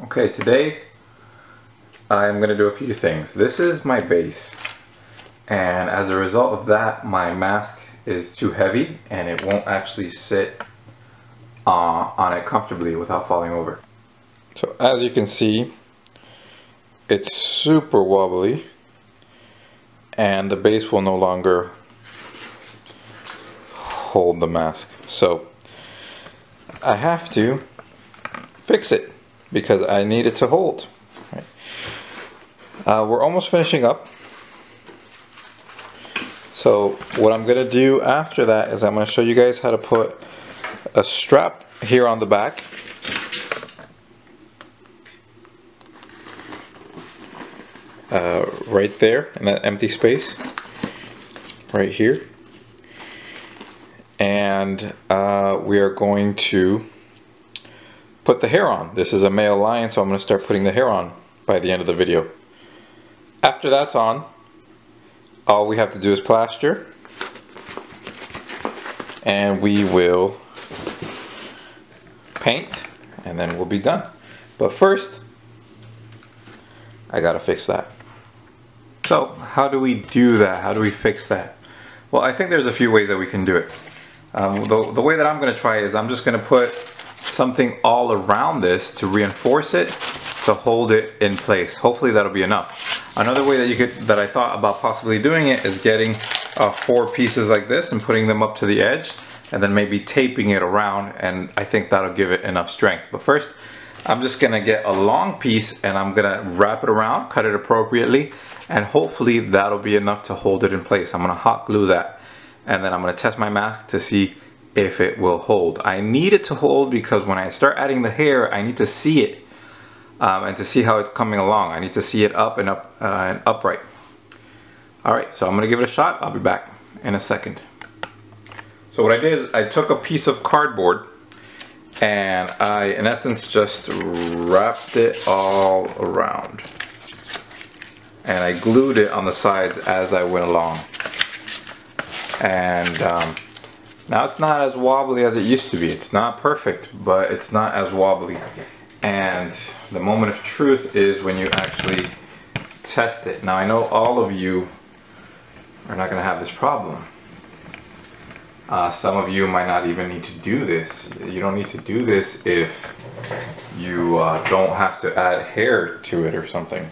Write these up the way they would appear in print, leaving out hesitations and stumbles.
Okay, today I'm going to do a few things. This is my base, and as a result of that my mask is too heavy and it won't actually sit on it comfortably without falling over. So as you can see, it's super wobbly and the base will no longer hold the mask. So I have to fix it because I need it to hold. Right. We're almost finishing up. So what I'm going to do after that is I'm going to show you guys how to put a strap here on the back. Right there in that empty space. Right here. And we are going to put the hair on. This is a male lion, so I'm going to start putting the hair on by the end of the video. After that's on, all we have to do is plaster, and we will paint, and then we'll be done. But first, I gotta fix that. So how do we do that? How do we fix that? Well, I think there's a few ways that we can do it. The way that I'm going to try is I'm just going to put something all around this to reinforce it, to hold it in place. Hopefully that'll be enough. Another way that I thought about possibly doing it is getting 4 pieces like this and putting them up to the edge and then maybe taping it around, and I think that'll give it enough strength. But first I'm just going to get a long piece and I'm going to wrap it around, cut it appropriately, and hopefully that'll be enough to hold it in place. I'm going to hot glue that. And then I'm going to test my mask to see if it will hold. I need it to hold because when I start adding the hair, I need to see it and to see how it's coming along. I need to see it up and upright. Alright, so I'm going to give it a shot. I'll be back in a second. So what I did is I took a piece of cardboard and I, in essence, just wrapped it all around. And I glued it on the sides as I went along. And now it's not as wobbly as it used to be. It's not perfect, but it's not as wobbly. And the moment of truth is when you actually test it. Now I know all of you are not going to have this problem. Some of you might not even need to do this. You don't need to do this if you don't have to add hair to it or something.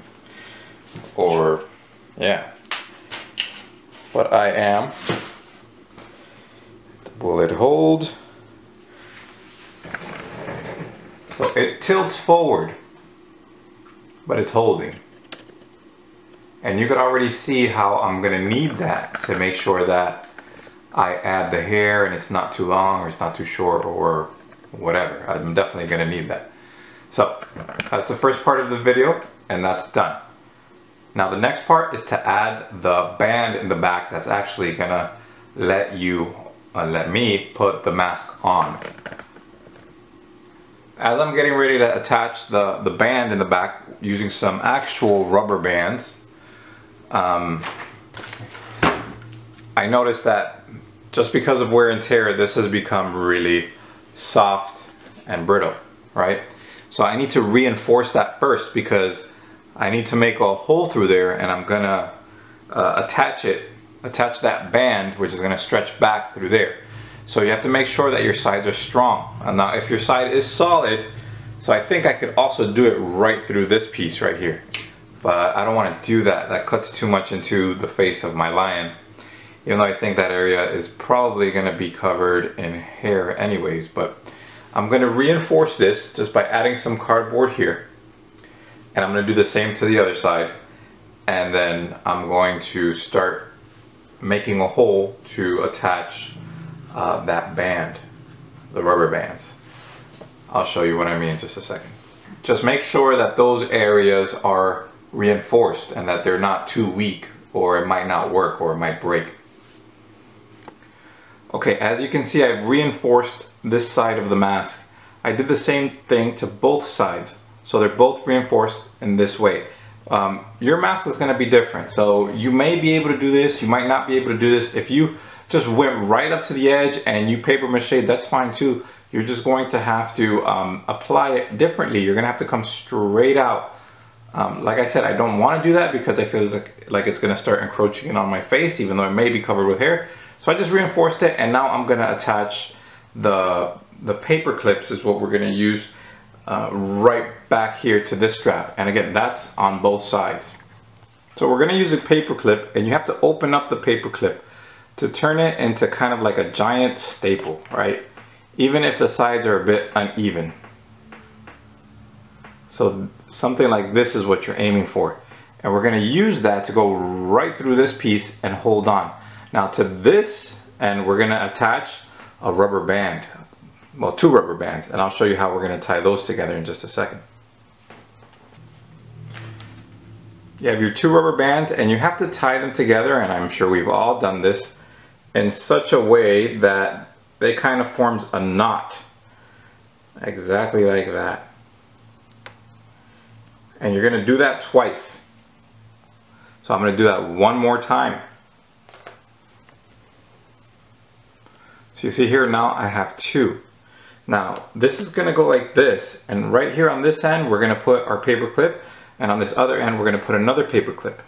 Or, yeah. But I am. Will it hold? So it tilts forward, but it's holding. And you could already see how I'm going to need that to make sure that I add the hair and it's not too long or it's not too short or whatever. I'm definitely going to need that. So that's the first part of the video, and that's done. Now the next part is to add the band in the back that's actually going to let me put the mask on. As I'm getting ready to attach the band in the back using some actual rubber bands, I noticed that just because of wear and tear, this has become really soft and brittle, right? So I need to reinforce that first because I need to make a hole through there, and I'm gonna attach that band, which is going to stretch back through there. So you have to make sure that your sides are strong. And now if your side is solid, so I think I could also do it right through this piece right here, but I don't want to do that. That cuts too much into the face of my lion, even though I think that area is probably going to be covered in hair anyways. But I'm going to reinforce this just by adding some cardboard here, and I'm going to do the same to the other side, and then I'm going to start making a hole to attach that band, the rubber bands. I'll show you what I mean in just a second. Just make sure that those areas are reinforced and that they're not too weak, or it might not work or it might break. Okay, as you can see, I've reinforced this side of the mask. I did the same thing to both sides, so they're both reinforced in this way. Your mask is going to be different, so you may be able to do this, you might not be able to do this. If you just went right up to the edge and you paper mache, that's fine too. you're just going to have to apply it differently. You're gonna have to come straight out. Like I said, I don't want to do that because I feel like it's gonna start encroaching in on my face, even though it may be covered with hair. So I just reinforced it, and now I'm gonna attach the paper clips is what we're gonna use right back here to this strap. And again, that's on both sides. So we're gonna use a paper clip, and you have to open up the paper clip to turn it into kind of like a giant staple, right? Even if the sides are a bit uneven. So something like this is what you're aiming for. And we're gonna use that to go right through this piece and hold on. Now to this, and we're gonna attach a rubber band. Well, 2 rubber bands, and I'll show you how we're gonna tie those together in just a second. You have your 2 rubber bands, and you have to tie them together, and I'm sure we've all done this, in such a way that it kind of forms a knot. Exactly like that. And you're gonna do that twice. So I'm gonna do that one more time. So you see here now I have 2. Now this is gonna go like this, and right here on this end we're gonna put our paper clip, and on this other end we're gonna put another paper clip.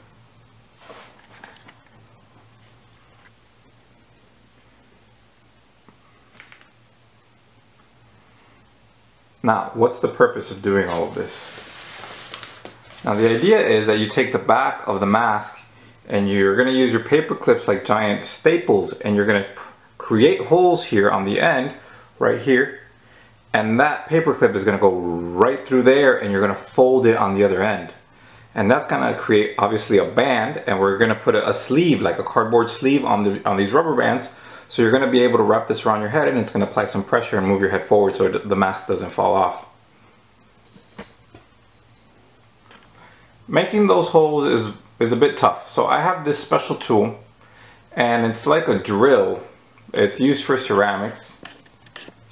Now, what's the purpose of doing all of this? Now, the idea is that you take the back of the mask and you're going to use your paper clips like giant staples, and you're going to create holes here on the end, right here, and that paper clip is going to go right through there, and you're going to fold it on the other end. And that's going to create obviously a band, and we're going to put a sleeve, like a cardboard sleeve on these rubber bands. So you're going to be able to wrap this around your head, and it's going to apply some pressure and move your head forward so the mask doesn't fall off. Making those holes is a bit tough. So I have this special tool, and it's like a drill. It's used for ceramics.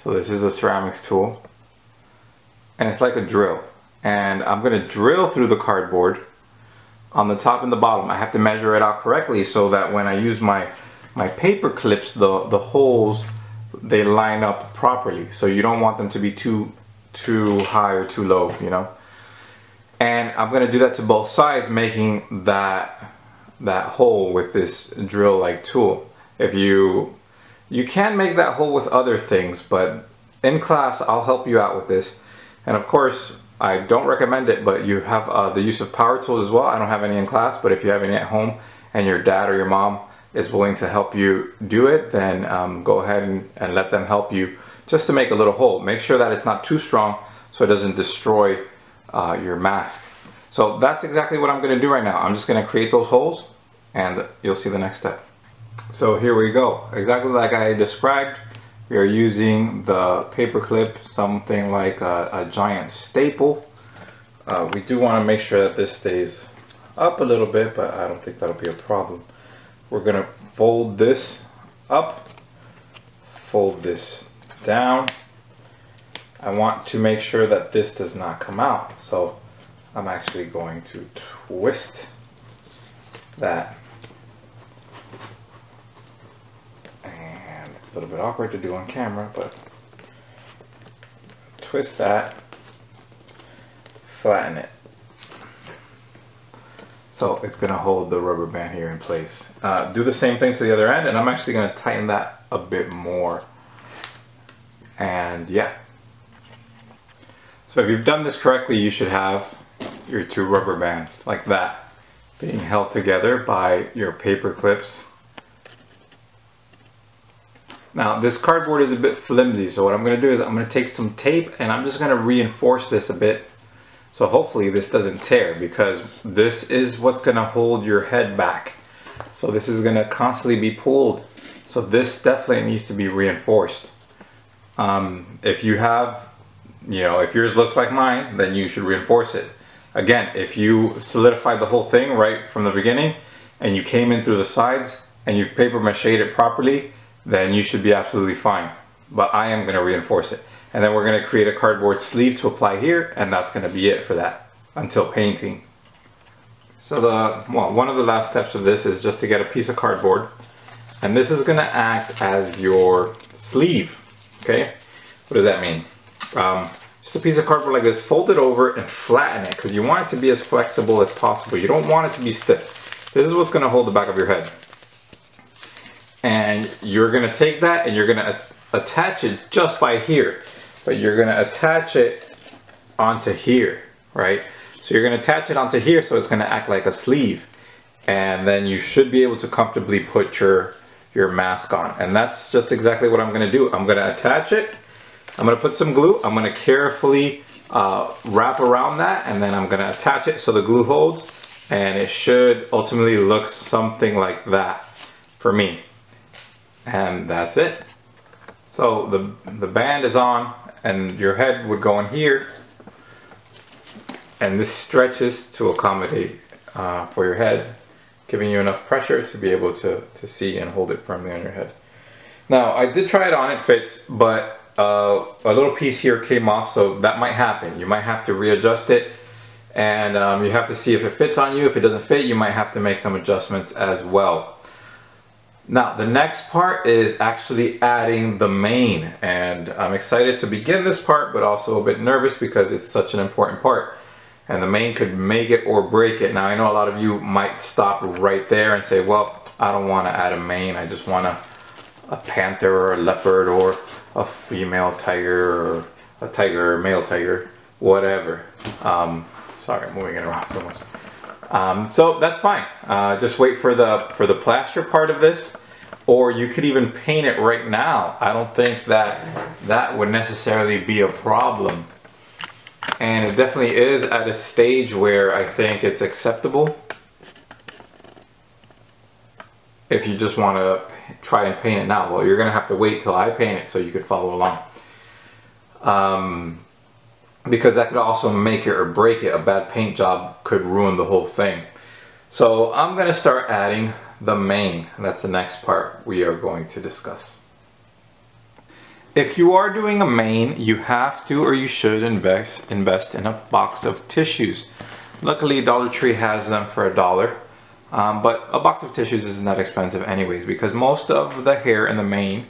So this is a ceramics tool, and it's like a drill. And I'm going to drill through the cardboard on the top and the bottom. I have to measure it out correctly so that when I use my paper clips, the holes, they line up properly. So you don't want them to be too high or too low, you know. And I'm going to do that to both sides, making that hole with this drill like tool. If you can make that hole with other things, but in class I'll help you out with this. And of course I don't recommend it, but you have the use of power tools as well. I don't have any in class, but if you have any at home and your dad or your mom is willing to help you do it, then go ahead and let them help you just to make a little hole. Make sure that it's not too strong so it doesn't destroy your mask. So that's exactly what I'm going to do right now. I'm just going to create those holes, and you'll see the next step. So here we go. Exactly like I described, we are using the paper clip, something like a giant staple. We do want to make sure that this stays up a little bit, but I don't think that'll be a problem. We're going to fold this up, fold this down. I want to make sure that this does not come out, so I'm actually going to twist that. And it's a little bit awkward to do on camera, but twist that, flatten it. So it's going to hold the rubber band here in place. Do the same thing to the other end, and I'm actually going to tighten that a bit more. And yeah. So if you've done this correctly, you should have your 2 rubber bands like that, being held together by your paper clips. Now this cardboard is a bit flimsy, so what I'm going to do is I'm going to take some tape and I'm just going to reinforce this a bit. So hopefully this doesn't tear, because this is what's going to hold your head back. So this is going to constantly be pulled. So this definitely needs to be reinforced. If you have, if yours looks like mine, then you should reinforce it. Again, if you solidified the whole thing right from the beginning and you came in through the sides and you've paper mache'd it properly, then you should be absolutely fine. But I am going to reinforce it. And then we're going to create a cardboard sleeve to apply here, and that's going to be it for that until painting. So one of the last steps of this is just to get a piece of cardboard, and this is going to act as your sleeve. Okay, What does that mean? Just a piece of cardboard like this, fold it over and flatten it because you want it to be as flexible as possible. You don't want it to be stiff. This is what's going to hold the back of your head. And you're going to take that and you're going to attach it just by here. But you're going to attach it onto here, right? So you're going to attach it onto here so it's going to act like a sleeve. And then you should be able to comfortably put your mask on. And that's just exactly what I'm going to do. I'm going to attach it. I'm going to put some glue. I'm going to carefully wrap around that, and then I'm going to attach it so the glue holds, and it should ultimately look something like that for me. And that's it. So the band is on, and your head would go in here, and this stretches to accommodate for your head, giving you enough pressure to be able to see and hold it firmly on your head. Now, I did try it on, it fits, but a little piece here came off, so that might happen. You might have to readjust it, and you have to see if it fits on you. If it doesn't fit, you might have to make some adjustments as well. Now, the next part is actually adding the mane, and I'm excited to begin this part, but also a bit nervous because it's such an important part, and the mane could make it or break it. Now, I know a lot of you might stop right there and say, well, I don't want to add a mane, I just want a panther or a leopard or a female tiger or a tiger or male tiger, whatever. Sorry, I'm moving it around so much. So that's fine. Just wait for the plaster part of this, or you could even paint it right now. I don't think that would necessarily be a problem. And it definitely is at a stage where I think it's acceptable. If you just want to try and paint it now, well, you're gonna have to wait till I paint it so you could follow along, because that could also make it or break it. A bad paint job could ruin the whole thing. So I'm gonna start adding the mane, and that's the next part we are going to discuss. If you are doing a mane, you have to, or you should invest in a box of tissues. Luckily, Dollar Tree has them for $1. But a box of tissues isn't that expensive anyways, because most of the hair in the mane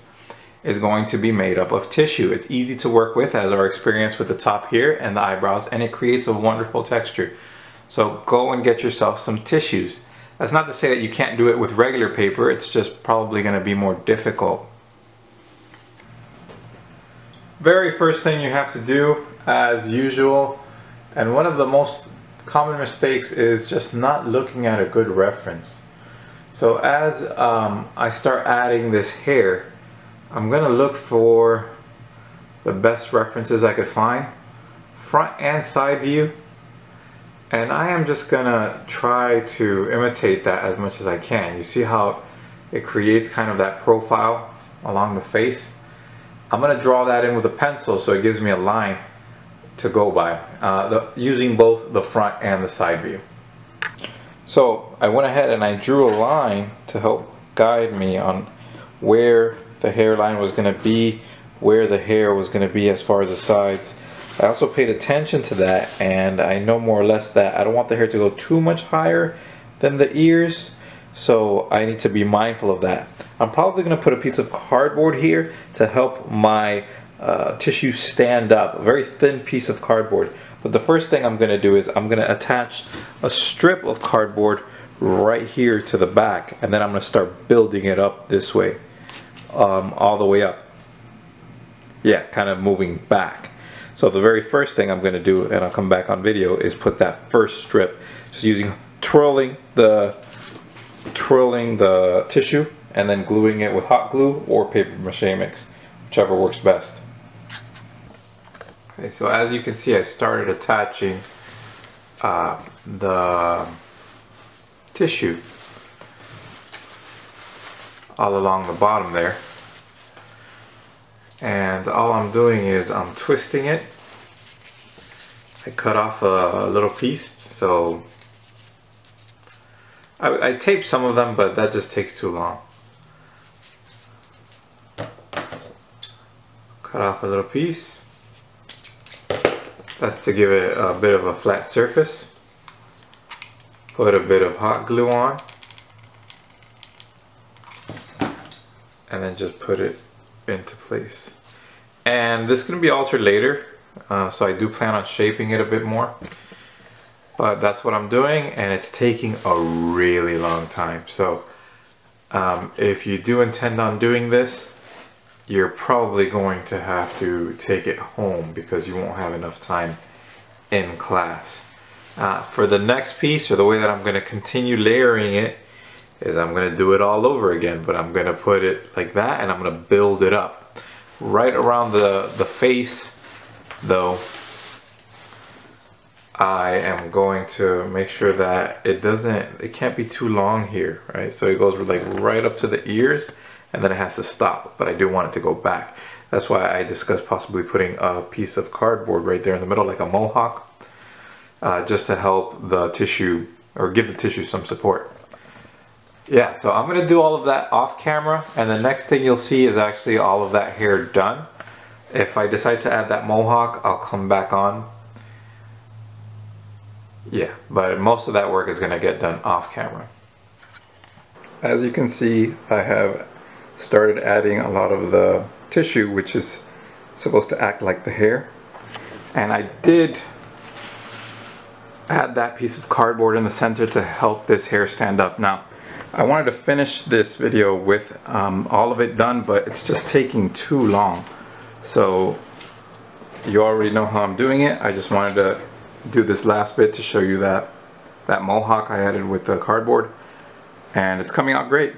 is going to be made up of tissue. It's easy to work with, as our experience with the top here and the eyebrows, and it creates a wonderful texture. So go and get yourself some tissues. That's not to say that you can't do it with regular paper, it's just probably going to be more difficult. Very first thing you have to do, as usual, and one of the most common mistakes, is just not looking at a good reference. So as I start adding this hair, I'm gonna look for the best references I could find, front and side view, and I am just gonna try to imitate that as much as I can. You see how it creates kind of that profile along the face? I'm gonna draw that in with a pencil so it gives me a line to go by, using both the front and the side view. So I went ahead and I drew a line to help guide me on where the hairline was going to be, where the hair was going to be as far as the sides. I also paid attention to that, and I know more or less that I don't want the hair to go too much higher than the ears, so I need to be mindful of that. I'm probably going to put a piece of cardboard here to help my tissue stand up, a very thin piece of cardboard. But the first thing I'm going to do is I'm going to attach a strip of cardboard right here to the back, and then I'm going to start building it up this way, all the way up. Yeah, kind of moving back. So the very first thing I'm going to do, and I'll come back on video, is put that first strip, just using twirling the tissue and then gluing it with hot glue or paper mache mix, whichever works best. Okay, so as you can see, I started attaching the tissue all along the bottom there, and all I'm doing is I'm twisting it. I cut off a little piece, so I taped some of them, but that just takes too long. Cut off a little piece. That's to give it a bit of a flat surface. Put a bit of hot glue on, and then just put it into place. And this is going to be altered later, so I do plan on shaping it a bit more. But that's what I'm doing, and it's taking a really long time. So if you do intend on doing this, you're probably going to have to take it home because you won't have enough time in class. For the next piece, or the way that I'm going to continue layering it, is I'm going to do it all over again, but I'm going to put it like that, and I'm going to build it up. Right around the face, though, I am going to make sure that it can't be too long here, right? So it goes like right up to the ears, and then it has to stop, but I do want it to go back. That's why I discussed possibly putting a piece of cardboard right there in the middle, like a mohawk, just to help the tissue, or give the tissue some support. Yeah, so I'm going to do all of that off camera, and the next thing you'll see is actually all of that hair done. If I decide to add that mohawk, I'll come back on. Yeah, but most of that work is going to get done off camera. As you can see, I have started adding a lot of the tissue, which is supposed to act like the hair. And I did add that piece of cardboard in the center to help this hair stand up. Now, I wanted to finish this video with all of it done, but it's just taking too long. So you already know how I'm doing it. I just wanted to do this last bit to show you that mohawk I added with the cardboard, and it's coming out great.